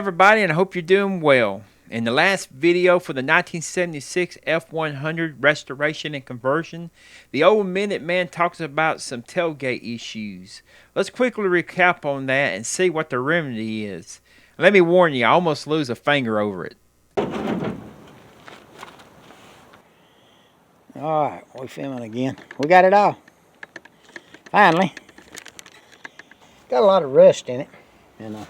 everybody, and I hope you're doing well. In the last video for the 1976 F100 restoration and conversion, the old Minuteman talks about some tailgate issues. Let's quickly recap on that and see what the remedy is. Let me warn you, I almost lose a finger over it. Alright, we're filming again. We got it all. Finally. Got a lot of rust in it. And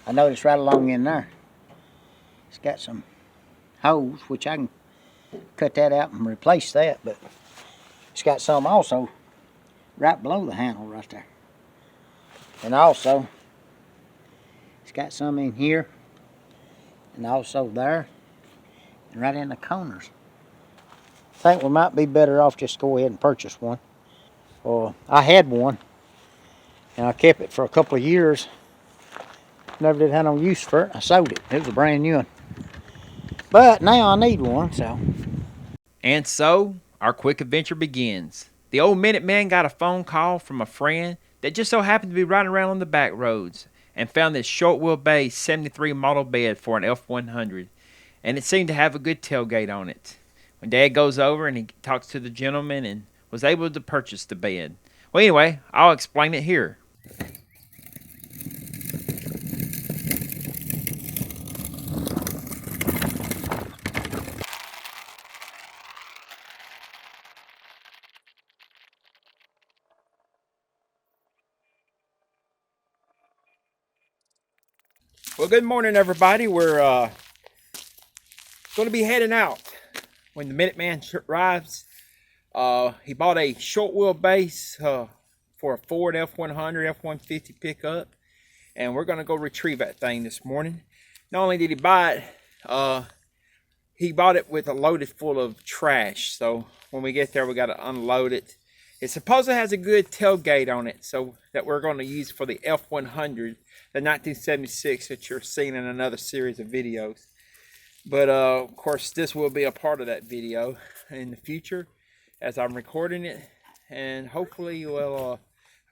I noticed right along in there, it's got some holes, which I can cut that out and replace that, but it's got some also right below the handle right there. And also, it's got some in here, and also there, and right in the corners. I think we might be better off just go ahead and purchase one. I had one, and I kept it for a couple of years. Never did have no use for it. I sold it. It was a brand new one. But now I need one, so. And so, our quick adventure begins. The old Minuteman got a phone call from a friend that just so happened to be riding around on the back roads and found this short wheelbase 73 model bed for an F100. And it seemed to have a good tailgate on it. When Dad goes over and he talks to the gentleman and was able to purchase the bed. Well, anyway, I'll explain it here. Well, good morning, everybody. We're going to be heading out when the Minuteman arrives. He bought a short wheelbase for a Ford F100, F150 pickup, and we're going to go retrieve that thing this morning. Not only did he buy it, he bought it with a loaded full of trash. So when we get there, we got to unload it. It supposedly has a good tailgate on it, so that we're going to use for the F100, the 1976 that you're seeing in another series of videos. But of course, this will be a part of that video in the future as I'm recording it, and hopefully we'll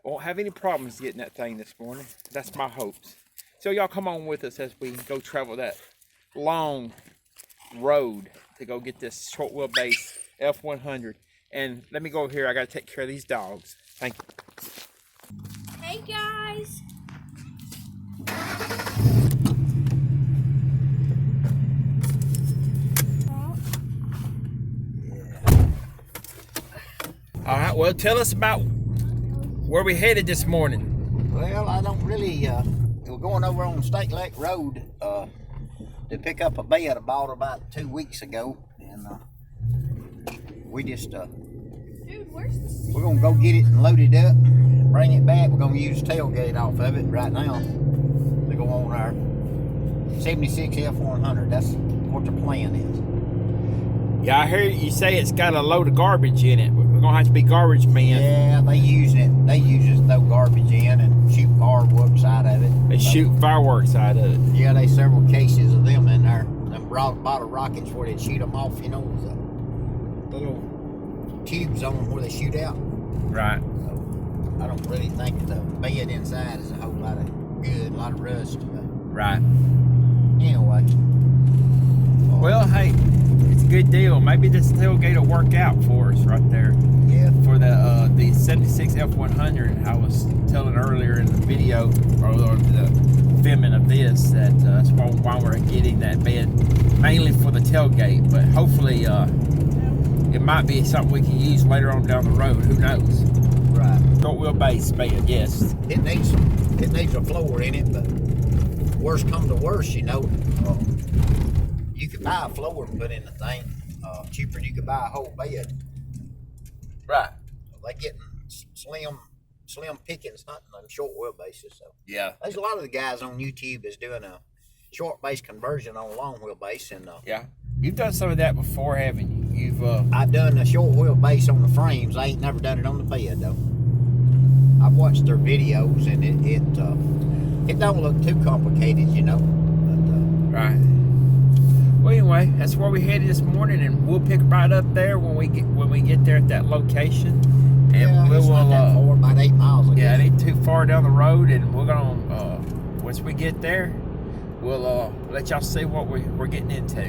won't have any problems getting that thing this morning. That's my hopes. So y'all come on with us as we go travel that long road to go get this short wheelbase F100. And let me go over here. I got to take care of these dogs. Thank you. Hey guys. All right. Well, tell us about where we headed this morning. Well, I don't really, we're going over on State Lake Road to pick up a bed I bought about 2 weeks ago. And we just, Dude, where's the we're going to go get it and load it up, bring it back. We're going to use the tailgate off of it right now to go on our 76 F100. That's what the plan is. Yeah, I heard you say it's got a load of garbage in it. We're gonna have to be garbage men. Yeah, they use it to throw garbage in and shoot fireworks out of it. They shoot fireworks out of it. Yeah, there's several cases of them in there. Them bottle rockets where they shoot them off, you know, the little tubes on them where they shoot out. Right. So I don't really think the bed inside is a whole lot of good, a lot of rust. Right. Anyway. Well, hey, it's a good deal. Maybe this tailgate will work out for us right there. Yeah. For the 76 F100, I was telling earlier in the video, or the filming of this, that that's why we're getting that bed, mainly for the tailgate. But hopefully, it might be something we can use later on down the road. Who knows? Right. Short wheelbase bed, yes. It needs a floor in it, but worst come to worst, you know. You could buy a floor and put in the thing cheaper than you could buy a whole bed. Right. They getting slim pickings hunting on short wheelbases. So Yeah. there's a lot of the guys on YouTube is doing a short base conversion on long wheelbase, and Yeah. You've done some of that before, haven't you? I've done a short wheelbase on the frames. I ain't never done it on the bed though. I've watched their videos, and it don't look too complicated, you know. But, right. Well, anyway, that's where we headed this morning, and we'll pick right up there when we get there at that location. And yeah, we it's will. Not that far, about 8 miles. Yeah, it ain't too far down the road, and we're gonna once we get there, we'll let y'all see what we're getting into.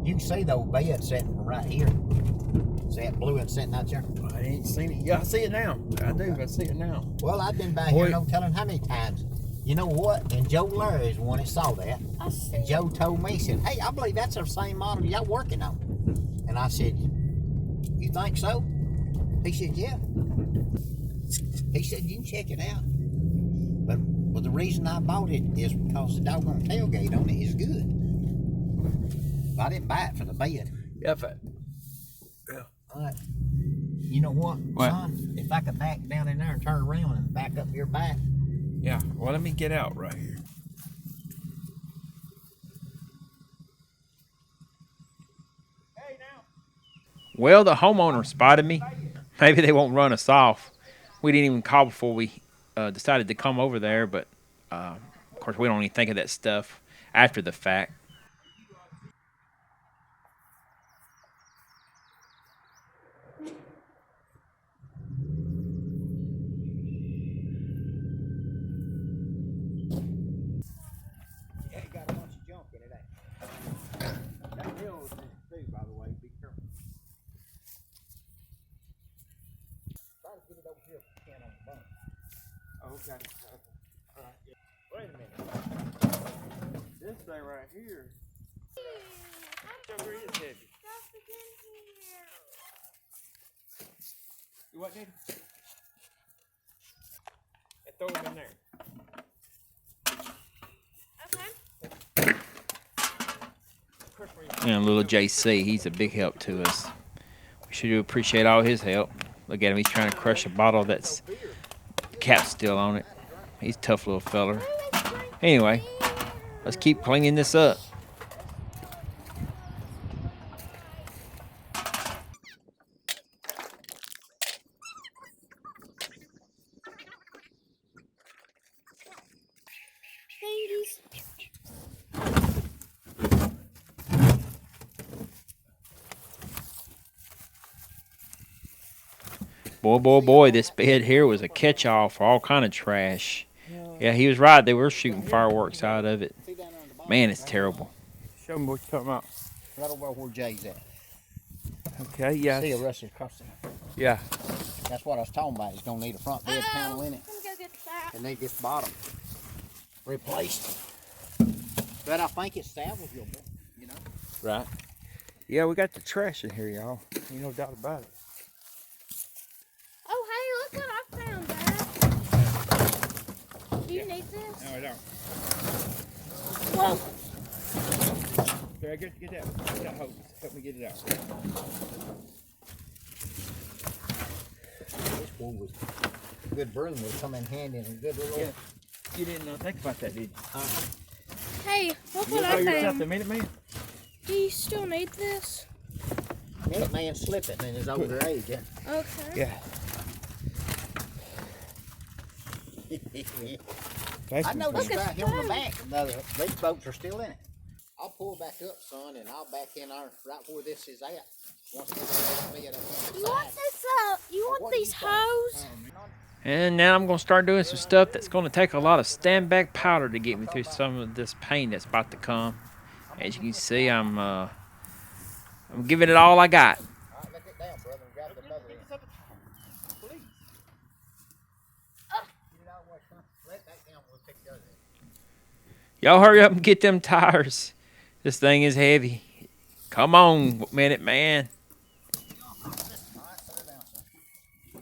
You can see the old bed sitting right here. See that blue one sitting out there? I ain't seen it. Yeah, I see it now. I do. I see it now. Well, I've been back here no telling how many times. You know what? And Joe Larry's the one that saw that. And Joe told me, he said, hey, I believe that's the same model y'all working on. And I said, you think so? He said, yeah. He said, you can check it out. But the reason I bought it is because the doggone tailgate on it is good. But I didn't buy it for the bed. Yeah. All right. You know what, son? If I could back down in there and turn around and back up your back. Yeah. Well, let me get out right here. Hey, now. Well, the homeowner spotted me. Maybe they won't run us off. We didn't even call before we decided to come over there, but of course we don't even think of that stuff after the fact. Yeah, you got a bunch of junk in it, That hill is too, by the way. Be careful. Try to get it over here if you can on the bump. Okay. All right. Yeah. Wait a minute. This thing right here. Sugar is heavy. You what, Daddy? And throw them in there. And little JC, he's a big help to us. We should appreciate all his help. Look at him, he's trying to crush a bottle that's cap's still on it. He's a tough little feller. Anyway, let's keep cleaning this up. Boy, this bed here was a catch-all for all kind of trash. Yeah, he was right. They were shooting fireworks out of it. Man, it's terrible. Show me what you're talking about. Right over where Jay's at. Okay, yeah. See a rusted across there. Yeah. That's what I was talking about. It's going to need a front bed panel in it. Let me go get that. And need this bottom replaced. But I think it's salvageable, you know. Right. Yeah, we got the trash in here, y'all. Ain't no doubt about it. Oh, hey, look what I found, Dad. Do you need this? No, I don't. Whoa. Okay, get that hose. Help me get it out. This wool was a good broom would come in handy and a good little. Yeah. You didn't think about that, did you? Hey, look what I found. The Minute Man? Do you still need this? Minute Man slipping in his older age, yeah. Okay. Yeah. I noticed right here on the back, these bolts are still in it. I'll pull back up, son, and I'll back in there right where this is at. Once this bed up on the You want side. this, you want these hose? And now I'm going to start doing some stuff that's going to take a lot of stand-back powder to get me through some of this pain that's about to come. As you can see, I'm giving it all I got. All right, let it down, brother, and grab the other end. Please. Get it out of the way, son. Let that down, we'll take the other end. Y'all hurry up and get them tires. This thing is heavy. Come on, Minute Man. All right, put it down, son. It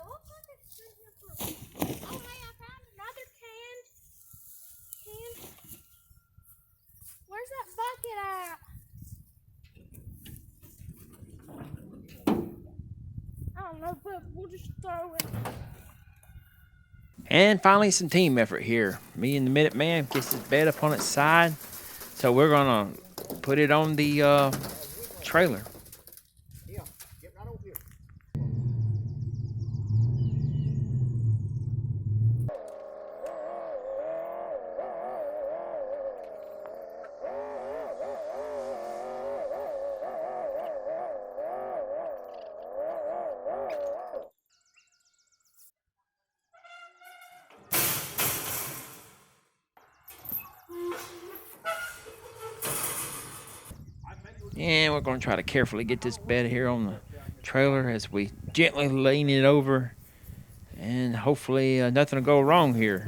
looks like it's sitting up for... Oh, hey, I found another can. Where's that bucket at? I don't know, but we'll just throw it. And finally, some team effort here. Me and the Minute Man gets this bed up on its side. So we're going to put it on the trailer. Yeah, get right over here. And we're going to try to carefully get this bed here on the trailer as we gently lean it over. And hopefully nothing will go wrong here.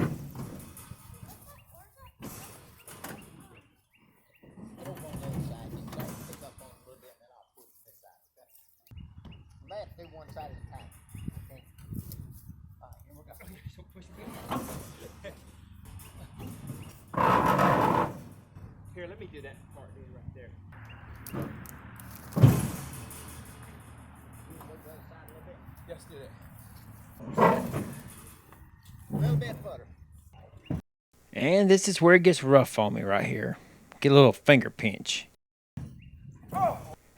Here, let me do that part right there. Let's do that. A little bit further. And this is where it gets rough on me right here. Get a little finger pinch.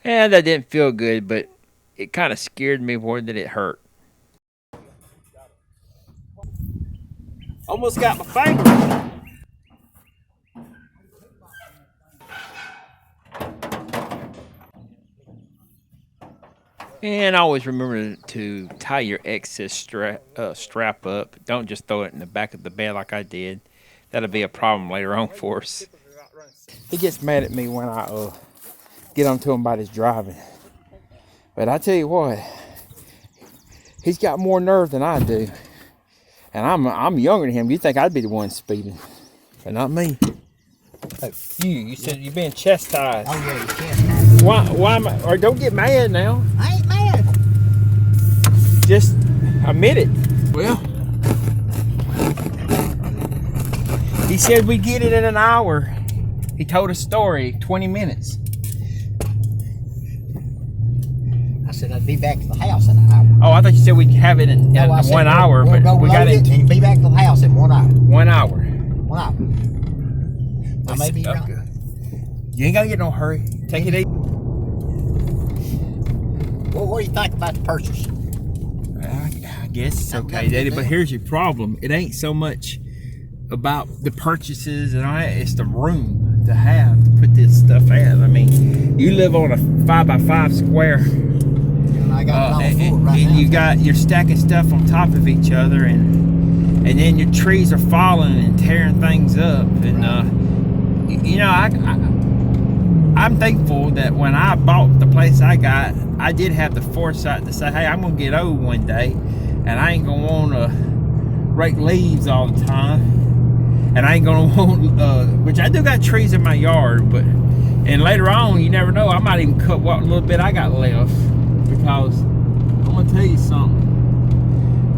And that didn't feel good, but it kind of scared me more than it hurt. Almost got my finger. And always remember to tie your excess strap up. Don't just throw it in the back of the bed like I did. That'll be a problem later on for us. He gets mad at me when I get onto him about his driving. But I tell you what, he's got more nerve than I do. And I'm younger than him. You think I'd be the one speeding, but not me. Oh, you said you're being chastised. Oh yeah, you chastised. Why am I? Or don't get mad now. I ain't mad. Just admit it. Well, he said we'd get it in an hour. He told a story, 20 minutes. I said I'd be back to the house in an hour. Oh, I thought you said we'd have it in 1 hour, we'll but we got it and be back to the house in 1 hour. 1 hour. 1 hour. I may be wrong. You ain't gotta get no hurry. Take it easy. Well, what do you think about the purchase? I guess it's okay, Daddy, but here's your problem. It ain't so much about the purchases and all that, it's the room to have to put this stuff in. I mean, you live on a 5x5 square. And I got it all full right and now. you got, you're stacking stuff on top of each other, and then your trees are falling and tearing things up. And you know, I'm thankful that when I bought the place I got, I did have the foresight to say, hey, I'm gonna get old one day, and I ain't gonna want to rake leaves all the time, and I ain't gonna want, which I do got trees in my yard, but and later on, you never know, I might even cut what little bit I got left, because I'm gonna tell you something.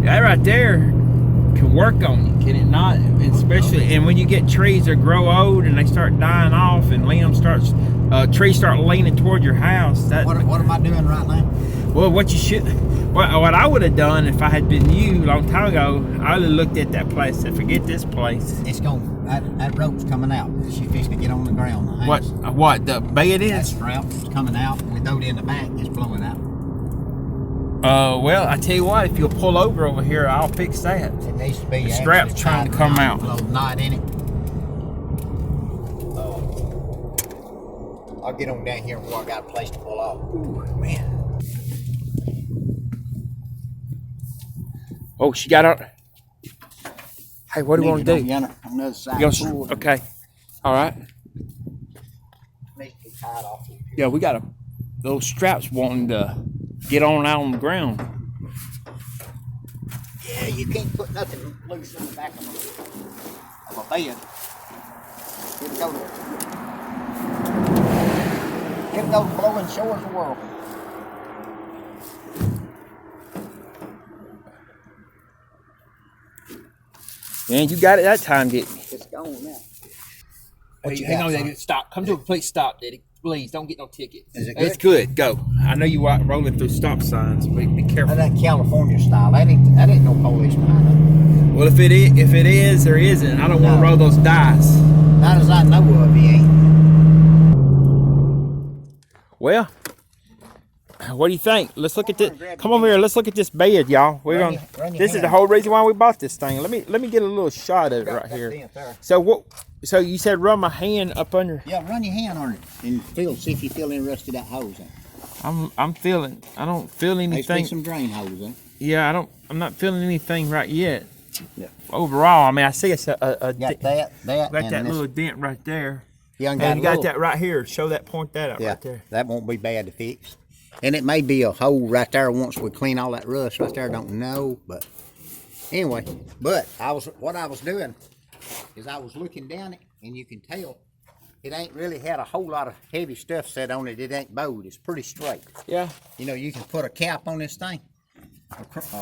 That right there can work on you, can it not? Especially, and when you get trees that grow old and they start dying off and limbs trees start leaning toward your house. What am I doing right now? Well, what I would have done if I had been you a long time ago, I would have looked at that place and said, forget this place. It's going, that rope's coming out. She's fixing to get on the ground. The What, the bed that is? strap's coming out, and the dote in the back is blowing out. Well, I tell you what, if you'll pull over here, I'll fix that. It needs to be. The strap's trying to come out. Little knot in it. I'll get on down here before I got a place to pull off. Ooh, man. Oh, she got out. Hey, what do you want to do? On the other side. Okay. All right. Needs to be tied off. Yeah, we got those straps wanting to get on out on the ground. Yeah, you can't put nothing loose in the back of a bed. It'll go to blowing shores of the world. Man, you got it that time, didn't you? It's gone now. Wait, hang on, Daddy. Stop. Come to a complete stop, Daddy. Please, don't get no tickets. Is it good? It's good. Go. I know you are rolling through stop signs, but be careful. That California style. That ain't no police behind it. Well, if it is or isn't, I don't want to roll those dice. Not as I know of, he ain't. Well, what do you think? Let's look at this. Come over here. Let's look at this bed, y'all. This is the whole reason why we bought this thing. Let me get a little shot of it right here. So what? So you said run my hand up under. Yeah, run your hand on it and see if you feel any rust of that hose in it. I'm feeling. I don't feel anything. There's some drain hose in it. Yeah, I'm not feeling anything right yet. Yeah. Overall, I mean, I see it's got that got and that little dent right there. You And you got that right here. Show that, point that out right there. That won't be bad to fix. And it may be a hole right there once we clean all that rust right there. I don't know, but anyway. But what I was doing is I was looking down it, and you can tell it ain't really had a whole lot of heavy stuff set on it. It ain't bowed. It's pretty straight. Yeah. You know, you can put a cap on this thing,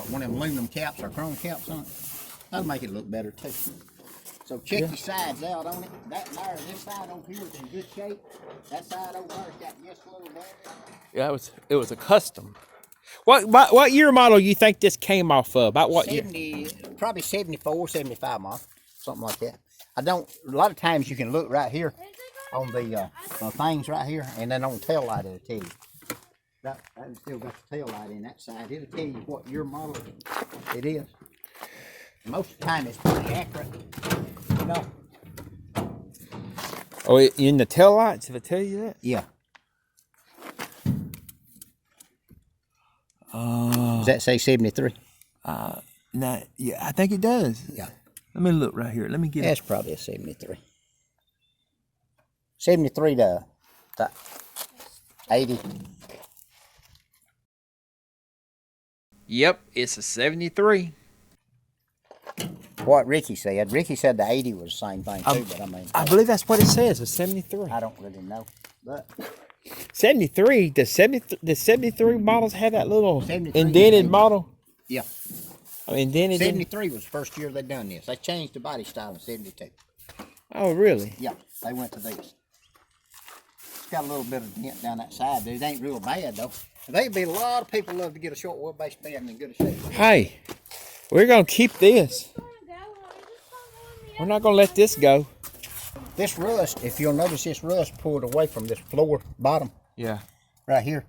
one of them aluminum caps or chrome caps on it. That'll make it look better too. So check your sides out on it. That there, this side over here is in good shape. That side over there's got just a little damage. Yeah, it was a custom. What year model you think this came off of? About what 70, year? Probably 74, 75 model, something like that. A lot of times you can look right here on the things right here, and then on the tail light it'll tell you. That still got the tail light in that side. It'll tell you what your model it is. Most of the time it's pretty accurate. You know. Oh, in the tail lights, did I tell you that? Yeah. Does that say 73? No, yeah, I think it does. Yeah. Let me look right here. Let me get That's probably a 73. 73 to 80. Yep, it's a 73. What Ricky said the 80 was the same thing too, but I mean, I believe that's what it says, a 73. I don't really know. But 73, the 73 models have that little 73, indented model? yeah. I mean, indented. 73 was the first year they done this. They changed the body style in 72. Oh, really? Yeah, they went to this. It's got a little bit of dent down that side, but it ain't real bad though. There'd be a lot of people love to get a short wheelbase bed in good shape. Hey, we're gonna keep this. We're not gonna let this go. This rust, if you'll notice, this rust pulled away from this floor bottom. Yeah. Right here.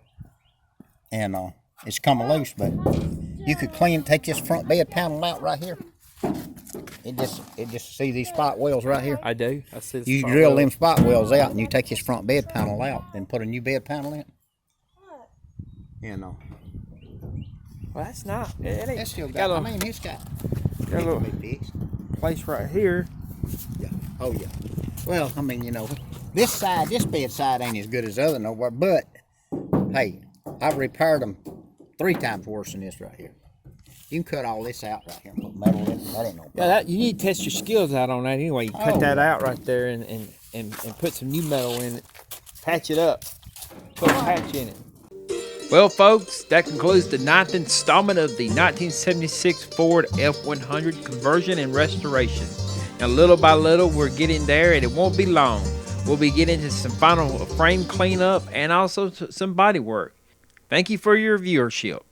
And it's coming loose, but you could take this front bed panel out right here. It just see these spot wells right here. I do. I see. You drill them spot wells out, and you take this front bed panel out, and put a new bed panel in. You know. Well, that's not. It ain't. That's still got a I little, mean, it's got a little be fixed. place right here. Yeah. Oh yeah. Well, I mean, you know, this bed side ain't as good as the other nowhere, but hey, I've repaired them 3 times worse than this right here. You can cut all this out right here and put metal in it. That ain't no problem. Yeah, you need to test your skills out on that anyway. You cut that out right there and put some new metal in it. Patch it up. Put a patch in it. Well, folks, that concludes the 9th installment of the 1976 Ford F100 conversion and restoration. Now, little by little, we're getting there, and it won't be long. We'll be getting to some final frame cleanup and also some body work. Thank you for your viewership.